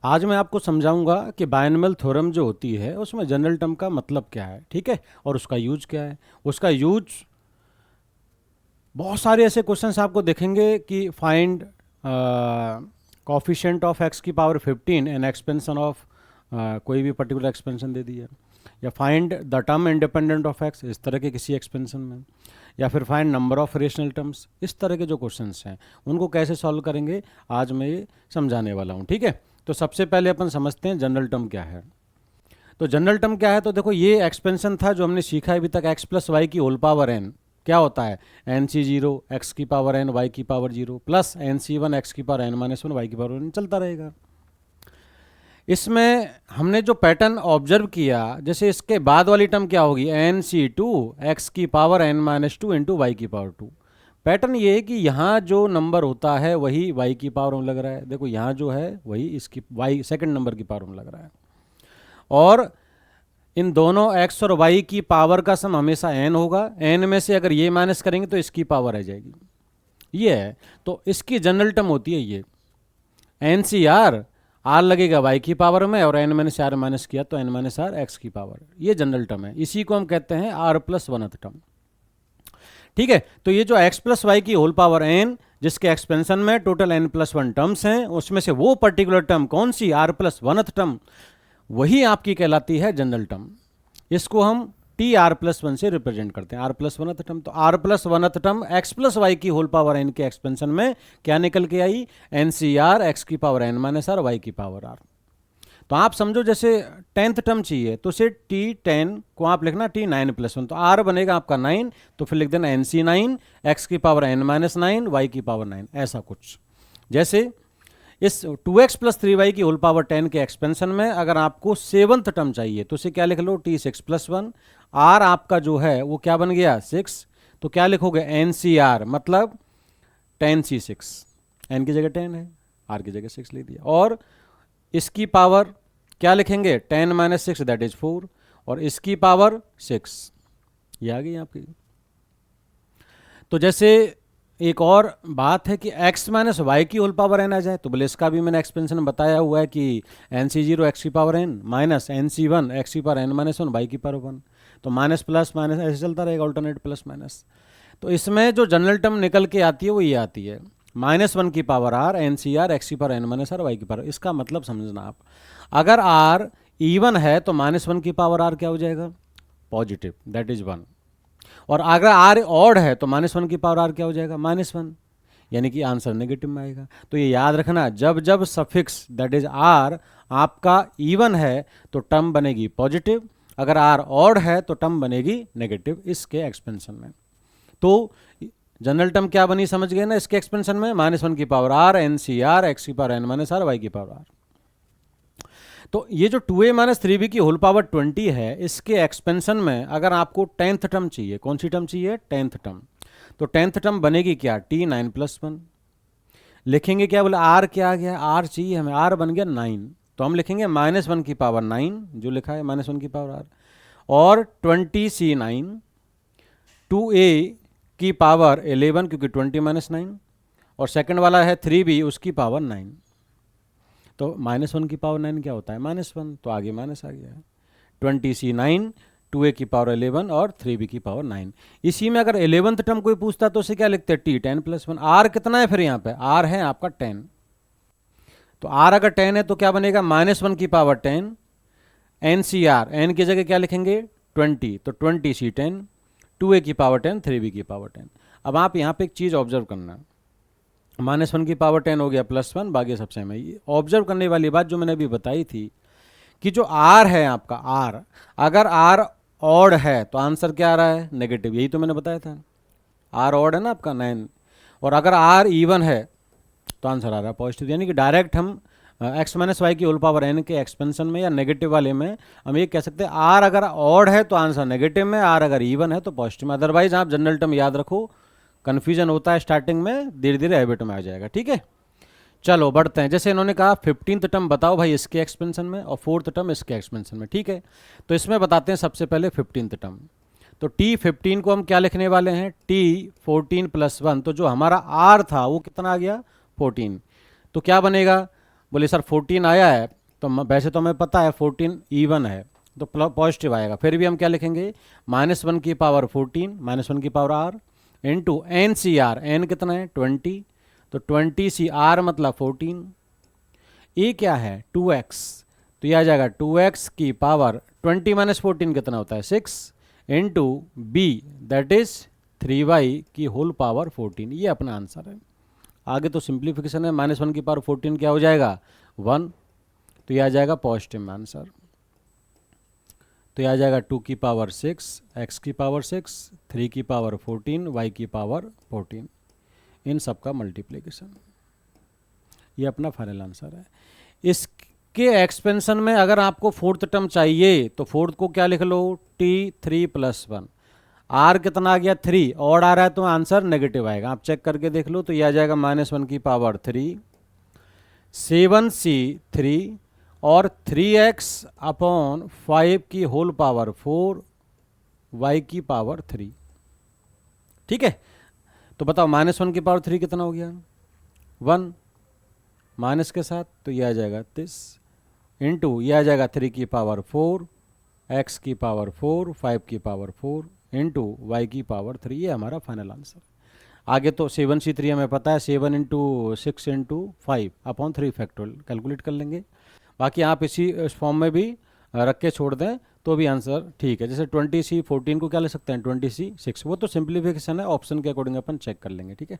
आज मैं आपको समझाऊंगा कि बायनॉमियल थ्योरम जो होती है उसमें जनरल टर्म का मतलब क्या है, ठीक है, और उसका यूज क्या है। उसका यूज बहुत सारे ऐसे क्वेश्चंस आपको देखेंगे कि फाइंड कोफिशिएंट ऑफ एक्स की पावर 15 एंड एक्सपेंशन ऑफ कोई भी पर्टिकुलर एक्सपेंशन दे दिया, या find the term independent of x इस तरह के किसी एक्सपेंशन में, या फिर find number of rational terms. इस तरह के जो क्वेश्चंस हैं उनको कैसे सॉल्व करेंगे आज मैं ये समझाने वाला हूँ, ठीक है। तो सबसे पहले अपन समझते हैं जनरल टर्म क्या है। तो जनरल टर्म क्या है, तो देखो ये एक्सपेंशन था जो हमने सीखा अभी तक, एक्स प्लस वाई की होल पावर एन क्या होता है, एन सी जीरो एक्स की पावर एन वाई की power zero plus n C one x की power n minus one y की पावर वन, चलता रहेगा। इसमें हमने जो पैटर्न ऑब्जर्व किया, जैसे इसके बाद वाली टर्म क्या होगी, एन सी टू एक्स की power n minus two into y की पावर टू। पैटर्न ये है कि यहाँ जो नंबर होता है वही वाई की पावर में लग रहा है, देखो यहाँ जो है वही इसकी वाई सेकंड नंबर की पावर में लग रहा है, और इन दोनों x और y की पावर का सम हमेशा n होगा। n में से अगर ये माइनस करेंगे तो इसकी पावर आ जाएगी, ये है। तो इसकी जनरल टर्म होती है ये एन सी आर, आर लगेगा y की पावर में और n मैंने से आर माइनस किया तो n माइनस आर एक्स की पावर, ये जनरल टर्म है। इसी को हम कहते हैं r प्लस वनथ टर्म, ठीक है। तो ये जो x प्लस वाई की होल पावर n जिसके एक्सपेंशन में total n plus one terms हैं, उसमें से वो पर्टिकुलर टर्म कौन सी, r प्लस वनथ टर्म, वही आपकी कहलाती है जनरल टर्म। इसको हम टी आर प्लस वन से रिप्रेजेंट करते हैं, आर प्लस वनथ टर्म। तो r plus oneth term x plus y की होल पावर एन के एक्सपेंशन में क्या निकल के आई, एन सी आर एक्स की power n minus r y की पावर आर। तो आप समझो जैसे 10th टर्म चाहिए तो उसे टी 10 को आप लिखना टी 9 प्लस वन, तो आर बनेगा आपका 9, तो फिर लिख देना एन सी 9 एक्स की पावर एन माइनस 9 वाई की पावर 9, ऐसा कुछ। जैसे इस 2x प्लस 3y की होल पावर 10 के एक्सपेंशन में अगर आपको 7th टर्म चाहिए तो उसे क्या लिख लो, टी 6 प्लस वन, आर आपका जो है वो क्या बन गया 6, तो क्या लिखोगे एन सी आर मतलब 10c6, एन की जगह 10 है, आर की जगह 6 लिख दिया, और इसकी पावर क्या लिखेंगे 10 माइनस 6 दैट इज 4, और इसकी पावर 6, ये आ गई आपकी। तो जैसे एक और बात है कि x माइनस वाई की होल पावर n आ जाए, तो बोले इसका भी मैंने एक्सपेंशन में बताया हुआ है कि एन सी जीरो एक्स की power n minus n C one x की power n minus one y की पावर वन, तो माइनस प्लस माइनस ऐसे चलता रहेगा, ऑल्टरनेट प्लस माइनस। तो इसमें जो जनरल टर्म निकल के आती है वो ये आती है माइनस वन की power r n C r x की power n minus r y की पावर। इसका मतलब समझना आप, अगर आर इवन है तो माइनस वन की पावर आर क्या हो जाएगा, पॉजिटिव, दैट इज वन, और अगर आर ऑड है तो माइनस वन की पावर आर क्या हो जाएगा, माइनस वन, यानी कि आंसर नेगेटिव में आएगा। तो ये याद रखना, जब जब सफिक्स दैट इज आर आपका इवन है तो टर्म बनेगी पॉजिटिव, अगर आर ऑड है तो टर्म बनेगी नेगेटिव इसके एक्सपेंशन में। तो जनरल टर्म क्या बनी समझ गए ना, इसके एक्सपेंशन में माइनस वन की power r n C r x की power n minus r y की पावर आर। तो ये जो 2a माइनस 3b की होल पावर 20 है, इसके एक्सपेंशन में अगर आपको 10th टर्म चाहिए, कौन सी टर्म चाहिए, 10th टर्म, तो 10th टर्म बनेगी क्या, टी 9 प्लस वन, लिखेंगे क्या, बोले आर क्या आ गया, आर चाहिए हमें, आर बन गया 9, तो हम लिखेंगे माइनस वन की पावर 9 जो लिखा है माइनस वन की पावर आर, और 20c9 2a की पावर 11 क्योंकि 20 माइनस 9, और सेकंड वाला है 3b उसकी पावर 9, तो माइनस वन की पावर 9 क्या होता है, माइनस वन, तो आगे माइनस आ गया है, 20c9 2a की पावर 11 और 3b की पावर 9। इसी में अगर 11th टर्म कोई पूछता तो उसे क्या लिखते हैं, टी 10 प्लस वन, आर कितना है फिर यहाँ पे, आर है आपका 10, तो आर अगर 10 है तो क्या बनेगा माइनस वन की power 10 n C r, n की जगह क्या लिखेंगे 20, तो 20c10 2a की पावर 10 3b की पावर 10। अब आप यहाँ पे एक चीज़ ऑब्जर्व करना, माइनस वन की पावर 10 हो गया प्लस वन, बाकी सब सेम है। ये ऑब्जर्व करने वाली बात जो मैंने अभी बताई थी कि जो आर है आपका, आर अगर आर ऑड है तो आंसर क्या आ रहा है, नेगेटिव, यही तो मैंने बताया था, आर ऑड है ना आपका 9, और अगर आर इवन है तो आंसर आ रहा है पॉजिटिव, यानी कि डायरेक्ट हम एक्स माइनस वाई की होल पावर एन के एक्सपेंशन में या नेगेटिव वाले में हम ये कह सकते हैं आर अगर ऑड है तो आंसर नेगेटिव में, आर अगर इवन है तो पॉजिटिव में। अदरवाइज आप जनरल टर्म याद रखो, कन्फ्यूजन होता है स्टार्टिंग में, धीरे धीरे हैबिट में आ जाएगा, ठीक है। चलो बढ़ते हैं, जैसे इन्होंने कहा 15th टर्म बताओ भाई इसके एक्सपेंशन में और 4th टर्म इसके एक्सपेंशन में, ठीक है। तो इसमें बताते हैं सबसे पहले 15th टर्म। तो टी 15 को हम क्या लिखने वाले हैं, टी 14 प्लस वन, तो जो हमारा आर था वो कितना आ गया 14, तो क्या बनेगा, बोले सर 14 आया है, तो वैसे तो हमें पता है 14 इवन है तो पॉजिटिव आएगा, फिर भी हम क्या लिखेंगे -1 की पावर 14 -1 की power r into n C r, n कितना है 20, तो 20 सी आर मतलब 14, ए क्या है 2x, तो यह आ जाएगा 2x की पावर 20 माइनस 14 कितना होता है 6 into B that is 3y की होल पावर 14, ये अपना आंसर है। आगे तो सिंप्लीफिकेशन है, -1 की पावर 14 क्या हो जाएगा 1, तो यह आ जाएगा पॉजिटिव आंसर। तो यह आ जाएगा 2 की पावर 6, x की पावर 6, 3 की पावर 14, y की पावर 14, इन सब का मल्टीप्लिकेशन, ये अपना फाइनल आंसर है। इसके एक्सपेंशन में अगर आपको फोर्थ टर्म चाहिए तो फोर्थ को क्या लिख लो t3 + 1, r कितना आ गया 3, और आ रहा है तो आंसर नेगेटिव आएगा, आप चेक करके देख लो, तो यह आ जाएगा -1 की पावर 3, 7c3 और 3x अपॉन 5 की होल पावर 4, y की पावर 3। ठीक है, तो बताओ -1 की पावर 3 कितना हो गया 1 माइनस के साथ, तो यह आ जाएगा 30 इंटू यह आ जाएगा 3 की पावर 4, x की पावर 4, 5 की पावर 4 इंटू वाई की पावर 3, ये हमारा फाइनल आंसर। आगे तो 7c3 हमें पता है, 7 into 6 into 5 upon 3 factorial calculate कर लेंगे, बाकी आप इसी फॉर्म में भी रख के छोड़ दें तो भी आंसर ठीक है। जैसे 20c14 को क्या ले सकते हैं 20c6, वो तो सिंप्लीफिकेशन है, ऑप्शन के अकॉर्डिंग अपन चेक कर लेंगे। ठीक है,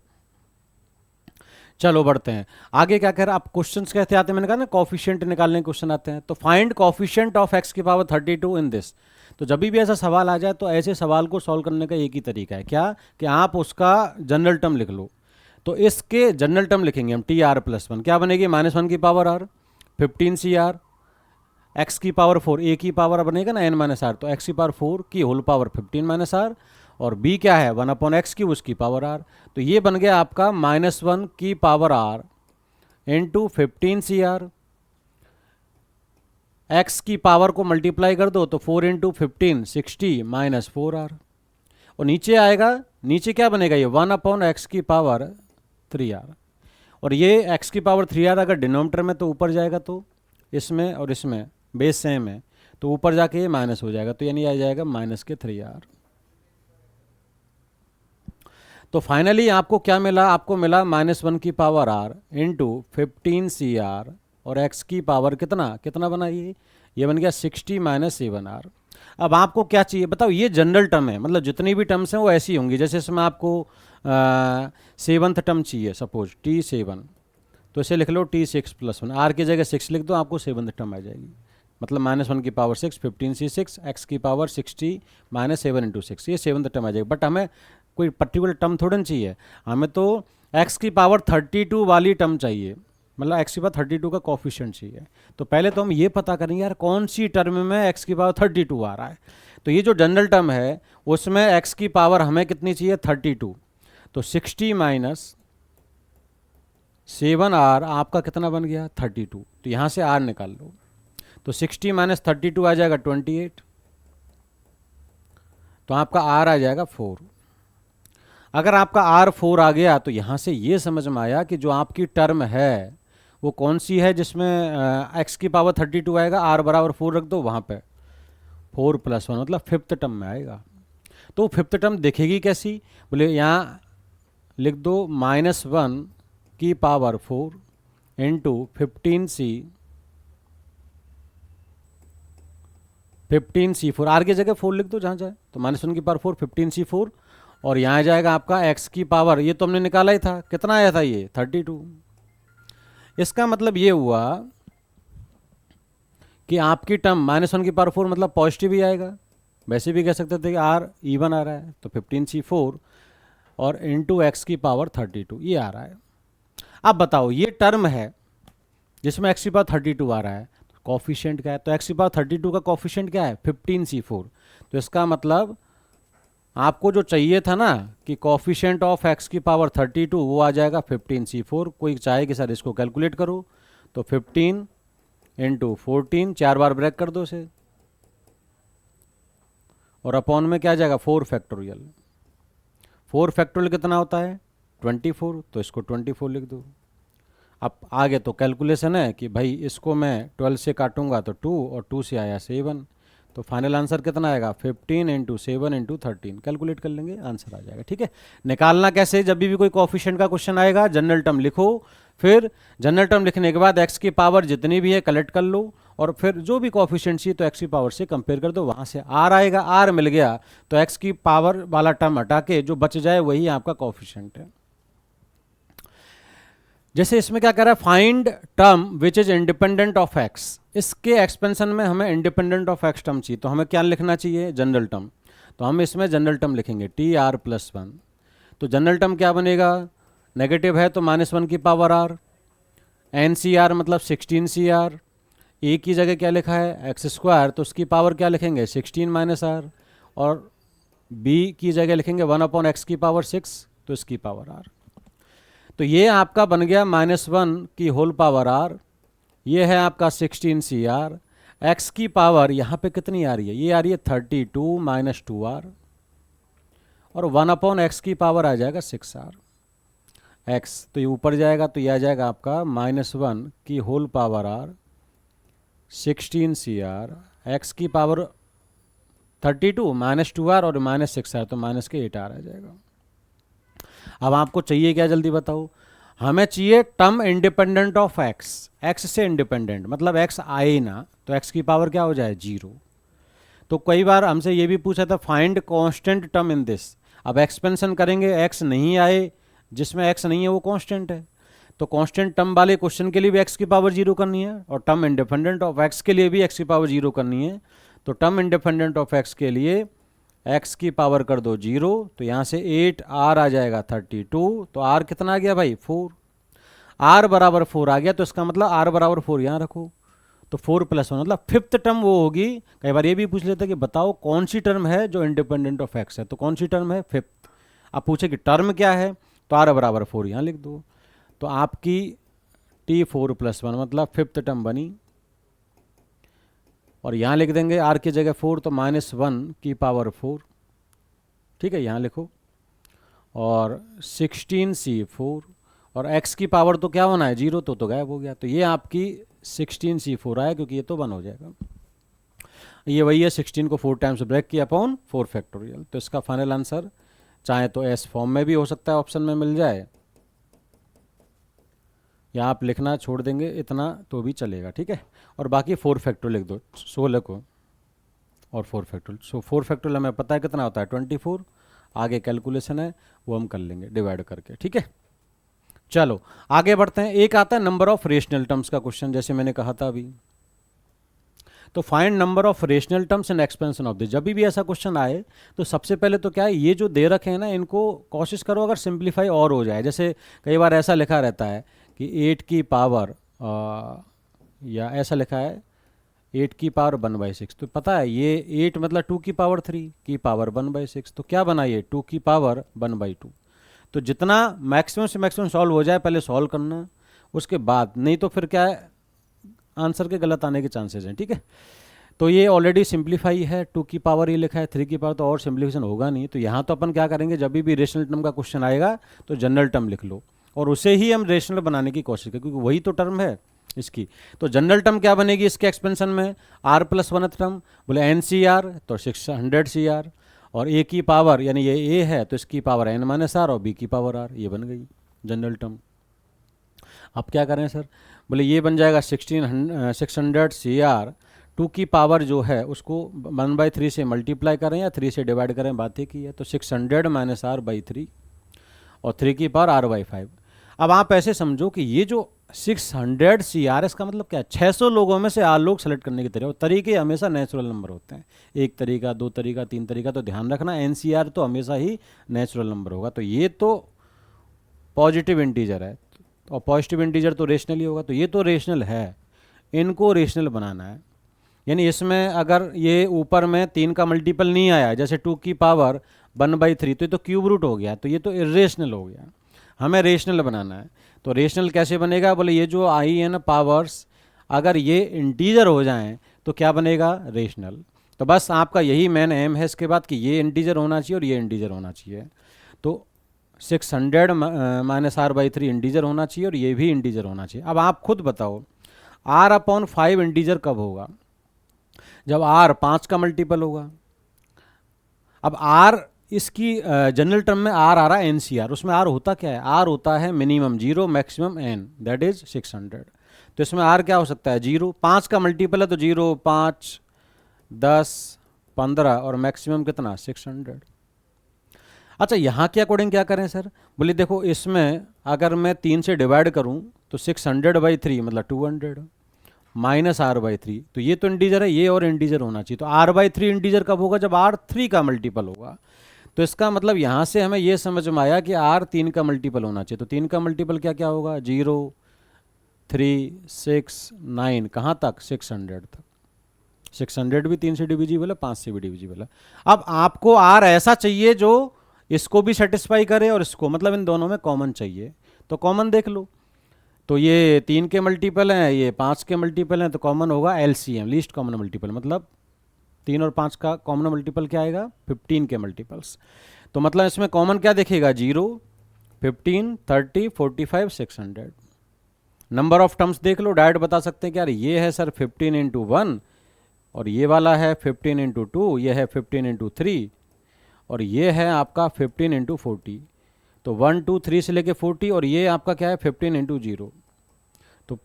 चलो बढ़ते हैं आगे। क्या कह रहा है, आप क्वेश्चंस कैसे आते हैं, मैंने कहा ना कॉफिशिएंट निकालने के क्वेश्चन आते हैं, तो फाइंड कॉफिशिएंट ऑफ x की पावर 32 इन दिस। तो जब भी ऐसा सवाल आ जाए तो ऐसे सवाल को सॉल्व करने का एक ही तरीका है, क्या कि आप उसका जनरल टर्म लिख लो। तो इसके जनरल टर्म लिखेंगे हम TR+1, क्या बनेगी -1 की पावर r, 15CR, x की पावर 4, a की पावर बनेगा ना n-r, तो x की पावर 4 की होल पावर 15 - r, और b क्या है 1/x की उसकी पावर r, तो ये बन गया आपका -1 की power r into 15CR, x की पावर को मल्टीप्लाई कर दो तो 4 इंटू 15 60 -4r, और नीचे आएगा, नीचे क्या बनेगा ये 1/x की पावर 3r, और ये x की पावर 3r अगर डिनोमिनेटर में तो ऊपर जाएगा, तो इसमें और इसमें बेस सेम है तो ऊपर जाके ये माइनस हो जाएगा, तो यानी आ जाएगा -3r। तो फाइनली आपको क्या मिला, आपको मिला -1 की पावर r इंटू 15CR और x की पावर कितना कितना बना, ये बन गया 60 -7r। अब आपको क्या चाहिए बताओ, ये जनरल टर्म है, मतलब जितनी भी टर्म्स हैं वो ऐसी होंगी। जैसे इसमें आपको 7th टर्म चाहिए, सपोज T7, तो इसे लिख लो T6 + 1, r की जगह 6 लिख दो, आपको 7th टर्म आ जाएगी, मतलब -1 की पावर 6, 15C6, x की पावर 60 -7 इंटू 6, ये 7th टर्म आ जाएगी। बट हमें कोई पर्टिकुलर टर्म थोड़ा चाहिए, हमें तो x की पावर 32 वाली टर्म चाहिए, मतलब x की पावर 32 का कॉफिशिएंट चाहिए। तो पहले तो हम ये पता करेंगे यार कौन सी टर्म में x की पावर 32 आ रहा है। तो ये जो जनरल टर्म है उसमें x की पावर हमें कितनी चाहिए 32, तो 60 -7r आपका कितना बन गया 32, तो यहाँ से r निकाल लो, तो 60 - 32 आ जाएगा 28, तो आपका r आ जाएगा 4। अगर आपका r 4 आ गया तो यहाँ से ये समझ में आया कि जो आपकी टर्म है वो कौन सी है जिसमें x की पावर 32 आएगा, r बराबर 4 रख दो वहाँ पे, 4 + 1 मतलब 5th टर्म में आएगा। तो 5th टर्म दिखेगी कैसी, बोले यहाँ लिख दो -1 की पावर 4 इंटू 15C4, r की जगह 4 लिख दो जहाँ जाए, तो -1 की पावर 4 15C4, और यहाँ जाएगा आपका x की पावर, ये तो हमने निकाला ही था, कितना आया था ये 32। इसका मतलब ये हुआ कि आपकी टर्म -1 की पावर 4 मतलब पॉजिटिव ही आएगा, वैसे भी कह सकते थे कि r इवन आ रहा है, तो 15C4 और इंटू x की पावर 32 ये आ रहा है। अब बताओ ये टर्म है जिसमें x की पावर 32 आ रहा है, कॉफिशिएंट क्या है, तो x की पावर 32 का कॉफिशिएंट क्या है 15C4, तो इसका मतलब आपको जो चाहिए था ना कि कॉफिशिएंट ऑफ x की पावर 32 वो आ जाएगा 15C4। कोई चाहे कि सर इसको कैलकुलेट करो, तो 15 इंटू 14, 4 बार ब्रेक कर दो इसे, और अपॉन में क्या आ जाएगा 4 फैक्टोरियल, 4 फैक्टोरियल कितना होता है 24, तो इसको 24 लिख दो। अब आगे तो कैलकुलेशन है कि भाई इसको मैं 12 से काटूंगा तो 2 और 2 से आया 7, तो फाइनल आंसर कितना आएगा 15 इंटू 7 इंटू 13, कैलकुलेट कर लेंगे आंसर आ जाएगा। ठीक है, निकालना कैसे, जब भी कोई कोएफिशिएंट का क्वेश्चन आएगा जनरल टर्म लिखो, फिर जनरल टर्म लिखने के बाद एक्स की पावर जितनी भी है कलेक्ट कर लो, और फिर जो भी कोएफिशिएंट चाहिए तो एक्स की पावर से कंपेयर कर दो, वहाँ से आर आएगा, आर मिल गया तो एक्स की पावर वाला टर्म हटा के जो बच जाए वही आपका कोएफिशिएंट है। जैसे इसमें क्या कह रहा है, find term which is independent of x, इसके एक्सपेंशन में हमें इंडिपेंडेंट ऑफ एक्स टर्म चाहिए, तो हमें क्या लिखना चाहिए, जनरल टर्म। तो हम इसमें जनरल टर्म लिखेंगे टी आर प्लस 1, तो जनरल टर्म क्या बनेगा, नेगेटिव है तो -1 की power r, n C r मतलब 16 सी आर, ए की जगह क्या लिखा है एक्स स्क्वायर, तो उसकी पावर क्या लिखेंगे 16 माइनस आर, और बी की जगह लिखेंगे 1/x की पावर 6, तो इसकी पावर आर। तो ये आपका बन गया -1 की होल पावर आर, ये है आपका 16 सी आर, एक्स की पावर यहाँ पे कितनी आ रही है, ये आ रही है 32 माइनस 2r, और 1/x की पावर आ जाएगा 6r एक्स, तो ये ऊपर जाएगा तो ये आ जाएगा आपका -1 की whole power r 16 C r, x की पावर 32 माइनस 2r और -6r, तो माइनस के 8r आ जाएगा। अब आपको चाहिए क्या, जल्दी बताओ, हमें चाहिए term independent of x, x से इंडिपेंडेंट, मतलब एक्स आए ही ना, तो एक्स की पावर क्या हो जाए 0। तो कई बार हमसे ये भी पूछा था find constant term in this, अब एक्सपेंशन करेंगे एक्स नहीं आए, जिसमें एक्स नहीं है वो कांस्टेंट है, तो कांस्टेंट टर्म वाले क्वेश्चन के लिए भी एक्स की पावर 0 करनी है, और टर्म इंडिपेंडेंट ऑफ एक्स के लिए भी एक्स की पावर 0 करनी है। तो टर्म इंडिपेंडेंट ऑफ एक्स के लिए एक्स की पावर कर दो 0, तो यहाँ से 8 आर आ जाएगा 32, तो आर कितना आ गया भाई 4, आर बराबर 4 आ गया, तो इसका मतलब आर बराबर 4 यहाँ रखो, तो 4 + 1 मतलब फिफ्थ टर्म वो होगी। कई बार ये भी पूछ लेते हैं कि बताओ कौन सी टर्म है जो इंडिपेंडेंट ऑफ एक्स है, तो कौन सी टर्म है फिफ्थ। अब पूछे कि टर्म क्या है, तो आर बराबर 4 यहाँ लिख दो, तो आपकी T4 + 1 मतलब फिफ्थ टर्म बनी, और यहाँ लिख देंगे आर की जगह 4, तो -1 की पावर 4, ठीक है यहाँ लिखो, और 16C4, और x की पावर तो क्या होना है 0, तो गायब हो गया, तो ये आपकी 16C4 आया, क्योंकि ये तो 1 हो जाएगा। ये वही है 16 को 4 टाइम्स ब्रेक किया अपॉन 4 फैक्टोरियल, तो इसका फाइनल आंसर चाहे तो एस फॉर्म में भी हो सकता है, ऑप्शन में मिल जाए, या आप लिखना छोड़ देंगे इतना तो भी चलेगा, ठीक है। और बाकी 4 फैक्टोरियल लिख दो 16 को, और 4 फैक्टोरियल, सो 4 फैक्टोरियल हमें पता है कितना होता है 24, आगे कैलकुलेशन है वो हम कर लेंगे डिवाइड करके, ठीक है। चलो आगे बढ़ते हैं, एक आता है नंबर ऑफ रेशनल टर्म्स का क्वेश्चन, जैसे मैंने कहा था अभी, तो find number of rational terms and expansion of this. जब भी ऐसा क्वेश्चन आए तो सबसे पहले तो क्या है, ये जो दे रखे हैं ना इनको कोशिश करो अगर सिंप्लीफाई और हो जाए। जैसे कई बार ऐसा लिखा रहता है कि 8 की पावर या ऐसा लिखा है 8 की पावर 1/6, तो पता है ये 8 मतलब 2 की पावर 3 की पावर 1/6, तो क्या बना ये 2 की पावर 1/2। तो जितना मैक्सिमम से मैक्सिमम सॉल्व हो जाए पहले सॉल्व करना, उसके बाद, नहीं तो फिर क्या है आंसर के गलत आने के चांसेस हैं, ठीक है। तो ये ऑलरेडी सिंप्लीफाई है, 2 की पावर ये लिखा है, 3 की पावर, तो और सिंप्लीफिकेशन होगा नहीं। तो यहाँ तो अपन क्या करेंगे, जब भी रेशनल टर्म का क्वेश्चन आएगा तो जनरल टर्म लिख लो, और उसे ही हम रेशनल बनाने की कोशिश करें, क्योंकि वही तो टर्म है इसकी। तो जनरल टर्म क्या बनेगी इसके एक्सपेंशन में, r + 1th टर्म, बोले NCR तो 600CR, और a की पावर यानी ये a है तो इसकी पावर n - r, और b की पावर r, ये बन गई जनरल टर्म। अब क्या करें सर, बोले ये बन जाएगा 600CR, 2 की पावर जो है उसको 1/3 से मल्टीप्लाई करें या 3 से डिवाइड करें, बात ही की है, तो 600 - r/3, और 3 की पावर r/5। अब आप ऐसे समझो कि ये जो 600CR का मतलब क्या है, 600 लोगों में से 8 लोग सेलेक्ट करने की तरह, और तरीके हमेशा नेचुरल नंबर होते हैं, एक तरीका, 2 तरीका, 3 तरीका, तो ध्यान रखना NCR तो हमेशा ही नेचुरल नंबर होगा। तो ये तो पॉजिटिव इंटीजर है, और पॉजिटिव इंटीजर तो रेशनल ही होगा, तो ये तो रेशनल है, इनको रेशनल बनाना है। यानी इसमें अगर ये ऊपर में 3 का मल्टीपल नहीं आया, जैसे 2 की पावर 1/3, तो ये तो क्यूब रूट हो गया, तो ये तो इरेशनल हो गया, हमें रेशनल बनाना है। तो रेशनल कैसे बनेगा, बोले ये जो आई है ना पावर्स, अगर ये इंटीजर हो जाएं तो क्या बनेगा रेशनल। तो बस आपका यही मेन एम है इसके बाद कि ये इंटीजर होना चाहिए और ये इंटीजर होना चाहिए। तो 600 माइनस आर बाई 3 इंटीजर होना चाहिए और ये भी इंटीजर होना चाहिए। अब आप खुद बताओ r अपॉन 5 इंटीजर कब होगा? जब r 5 का मल्टीपल होगा। अब r इसकी जनरल टर्म में r आ रहा है NCR, उसमें r होता क्या है? r होता है minimum 0 maximum n, that is 600। तो इसमें r क्या हो सकता है? 0, 5 का मल्टीपल है तो 0, 5, 10, 15 और मैक्सिमम कितना? 600। अच्छा, यहाँ के अकॉर्डिंग क्या करें सर? बोले देखो इसमें अगर मैं 3 से डिवाइड करूँ तो 600/3 मतलब 200 माइनस r/3, तो ये तो इंटीजर है, ये और इंटीजर होना चाहिए। तो r/3 इंटीजर कब होगा? जब r 3 का मल्टीपल होगा। तो इसका मतलब यहाँ से हमें ये समझ में आया कि r 3 का मल्टीपल होना चाहिए। तो 3 का मल्टीपल क्या क्या होगा? 0, 3, 6, 9, कहाँ तक? 600 तक। 600 भी 3 से डिविजिबल है, 5 से भी डिविजिबल है। अब आपको r ऐसा चाहिए जो इसको भी सेटिस्फाई करे और इसको, मतलब इन दोनों में कॉमन चाहिए। तो कॉमन देख लो, तो ये 3 के मल्टीपल हैं, ये 5 के मल्टीपल हैं, तो कॉमन होगा LCM, लीस्ट कॉमन मल्टीपल। मतलब 3 और 5 का कॉमन मल्टीपल क्या आएगा? 15 के मल्टीपल्स। तो मतलब इसमें कॉमन क्या दिखेगा? 0, 15, 30, 45, 600। नंबर ऑफ टर्म्स देख लो, डायरेक्ट बता सकते हैं कि यार ये है सर 15 इंटू 1 और ये वाला है 15 इंटू 2, ये है 15 इंटू 3 और ये है आपका 15 इंटू 40। तो 1, 2, 3 से लेके 40 और ये आपका क्या है? 15 इंटू 0। तो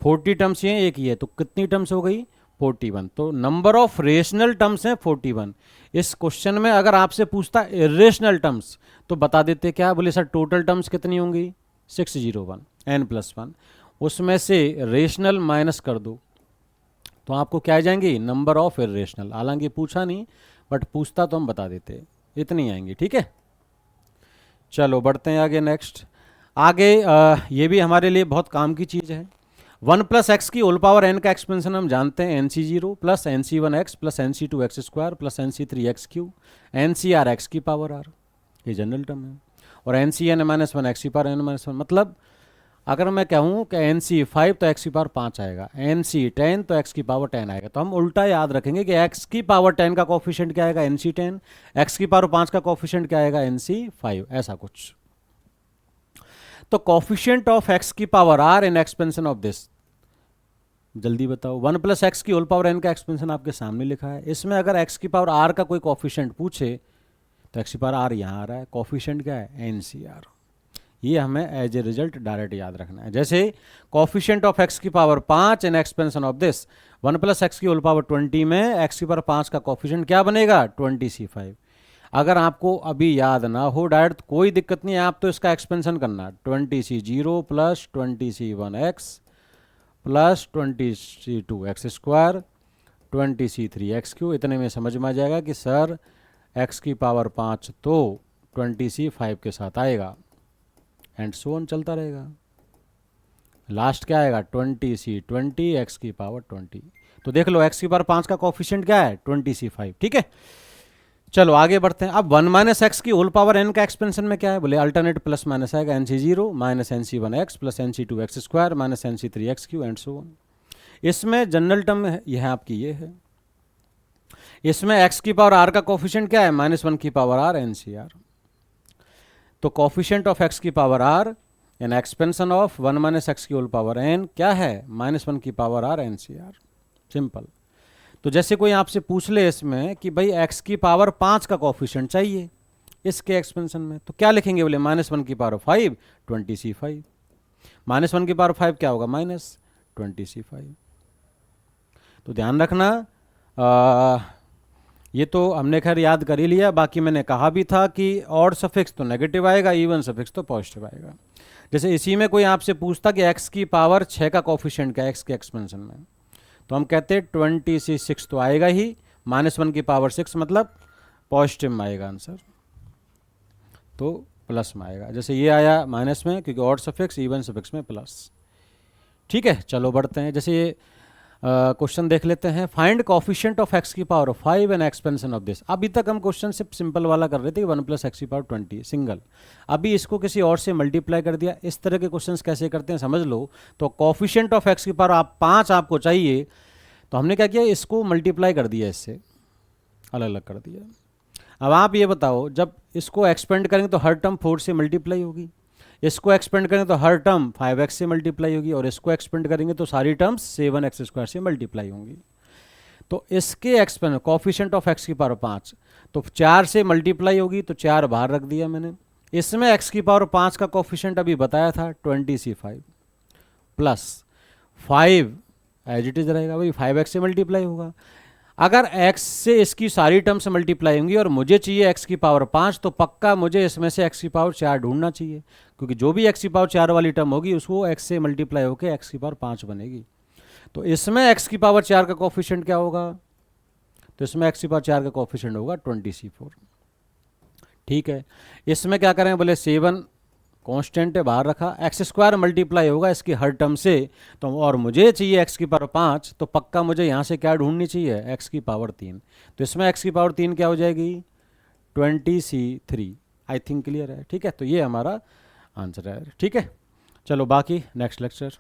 40 टर्म्स ये एक ही है, तो कितनी टर्म्स हो गई? 41। तो नंबर ऑफ रेशनल टर्म्स हैं 41। इस क्वेश्चन में अगर आपसे पूछता इरेशनल टर्म्स तो बता देते क्या? बोले सर टोटल टर्म्स कितनी होंगी? 601 n+1, उसमें से रेशनल माइनस कर दो तो आपको क्या आ जाएंगी? Number of irrational. हालांकि पूछा नहीं, बट पूछता तो हम बता देते, इतनी आएंगी। ठीक है, चलो बढ़ते हैं आगे। नेक्स्ट आगे ये भी हमारे लिए बहुत काम की चीज़ है। 1 प्लस एक्स की होल पावर n का एक्सपेंशन हम जानते हैं NC0 plus NC1x plus NC2x² plus NC3x3 NCR x की पावर r, ये जनरल टर्म है। और NCn-1 x की पावर n-1, मतलब अगर मैं कहूँ कि NC5 तो x की पावर 5 आएगा, NC10 तो x की पावर 10 आएगा। तो हम उल्टा याद रखेंगे कि x की पावर 10 का कोफिशिएंट क्या आएगा? NC10, x की पावर 5 का कोफिशिएंट क्या आएगा? NC5, ऐसा कुछ। तो कोफिशिएंट ऑफ x की power r in expansion of this, जल्दी बताओ। 1 प्लस एक्स की होल पावर n का एक्सपेंशन आपके सामने लिखा है। इसमें अगर x की पावर r का कोई कोफिशिएंट पूछे तो x की पावर r यहाँ आ रहा है, कोफिशिएंट क्या है? NCR। ये हमें एज ए रिजल्ट डायरेक्ट याद रखना है। जैसे कोफिशिएंट ऑफ x की power 5 in expansion of this, 1 plus x की होल पावर 20 में x की पावर 5 का कोफिशिएंट क्या बनेगा? 20c5। अगर आपको अभी याद ना हो डायरेक्ट, कोई दिक्कत नहीं है, आप तो इसका एक्सपेंशन करना 20c0 plus 20c1x plus 20c2x², 20c3x3। इतने में समझ में आ जाएगा कि सर x की पावर 5 तो 20c5 के साथ आएगा, एंड सो ऑन चलता रहेगा। लास्ट क्या आएगा? 20c20 x की पावर 20। तो देख लो x की पावर 5 का कोफिशिएंट क्या है? 20c5। ठीक है, चलो आगे बढ़ते हैं। अब 1 माइनस एक्स की होल पावर n का एक्सपेंशन में क्या है? बोले अल्टरनेट प्लस माइनस आएगा, NC0 minus NC1x plus NC2x² minus NC3x3 and so on. इसमें जनरल टर्म यह है आपकी, ये है। इसमें x की पावर r का कोफिशिएंट क्या है? -1 की पावर r NCR। तो कोफिशिएंट ऑफ x की power r in expansion of 1 minus x की होल पावर n क्या है? -1 की पावर r NCR। सिंपल। तो जैसे कोई आपसे पूछ ले इसमें कि भाई x की पावर 5 का कोफिशिएंट चाहिए इसके एक्सपेंशन में, तो क्या लिखेंगे? बोले -1 की पावर 5 20c5। -1 की पावर 5 क्या होगा? -20c5। तो ध्यान रखना, ये तो हमने खैर याद कर ही लिया। बाकी मैंने कहा भी था कि ऑड सफिक्स तो नेगेटिव आएगा, इवन सफिक्स तो पॉजिटिव आएगा। जैसे इसी में कोई आपसे पूछता कि x की पावर 6 का कोफिशिएंट क्या है x के एक्सपेंशन में, तो हम कहते हैं 20c6 तो आएगा ही, -1 की पावर 6 मतलब पॉजिटिव में आएगा आंसर, तो प्लस में आएगा। जैसे ये आया माइनस में क्योंकि ऑड सफिक्स, इवन सफिक्स में प्लस। ठीक है, चलो बढ़ते हैं। जैसे ये क्वेश्चन देख लेते हैं। फाइंड कोफिशिएंट ऑफ x की power 5 and expansion of this. अभी तक हम क्वेश्चन सिर्फ सिंपल वाला कर रहे थे, 1 प्लस एक्स की पावर 20 सिंगल। अभी इसको किसी और से मल्टीप्लाई कर दिया। इस तरह के क्वेश्चंस कैसे करते हैं समझ लो। तो कोफिशिएंट ऑफ x की पावर आप 5 आपको चाहिए, तो हमने क्या किया? इसको मल्टीप्लाई कर दिया, इससे अलग अलग कर दिया। अब आप ये बताओ, जब इसको एक्सपेंड करेंगे तो हर टर्म 4 से मल्टीप्लाई होगी, इसको एक्सपेंड करेंगे तो हर टर्म 5x से मल्टीप्लाई होगी, और इसको एक्सपेंड करेंगे तो सारी टर्म्स 7x² से मल्टीप्लाई होंगी। तो इसके एक्सपेंड कोफिशिएंट ऑफ x की पावर 5, तो 4 से मल्टीप्लाई होगी, तो 4 बाहर रख दिया मैंने। इसमें x की पावर 5 का कोफिशिएंट अभी बताया था 20c5 plus 5 as it is रहेगा, वही 5x से मल्टीप्लाई होगा। अगर x से इसकी सारी टर्म्स मल्टीप्लाई होंगी और मुझे चाहिए x की पावर 5, तो पक्का मुझे इसमें से x की पावर 4 ढूंढना चाहिए, क्योंकि जो भी x की पावर 4 वाली टर्म होगी उसको x से मल्टीप्लाई होकर x की पावर 5 बनेगी। तो इसमें x की पावर 4 का कोफिशिएंट क्या होगा, तो इसमें x की पावर 4 का कोफिशिएंट होगा 20c4। ठीक है, इसमें क्या करें, बोले 7 कांस्टेंट है बाहर रखा, x² मल्टीप्लाई होगा इसकी हर टर्म से, तो और मुझे चाहिए x की पावर 5, तो पक्का मुझे यहाँ से क्या ढूंढनी चाहिए, x की पावर 3। तो इसमें x की पावर 3 क्या हो जाएगी, 20c3। आई थिंक क्लियर है। ठीक है, तो ये हमारा आंसर है। ठीक है, चलो बाकी नेक्स्ट लेक्चर।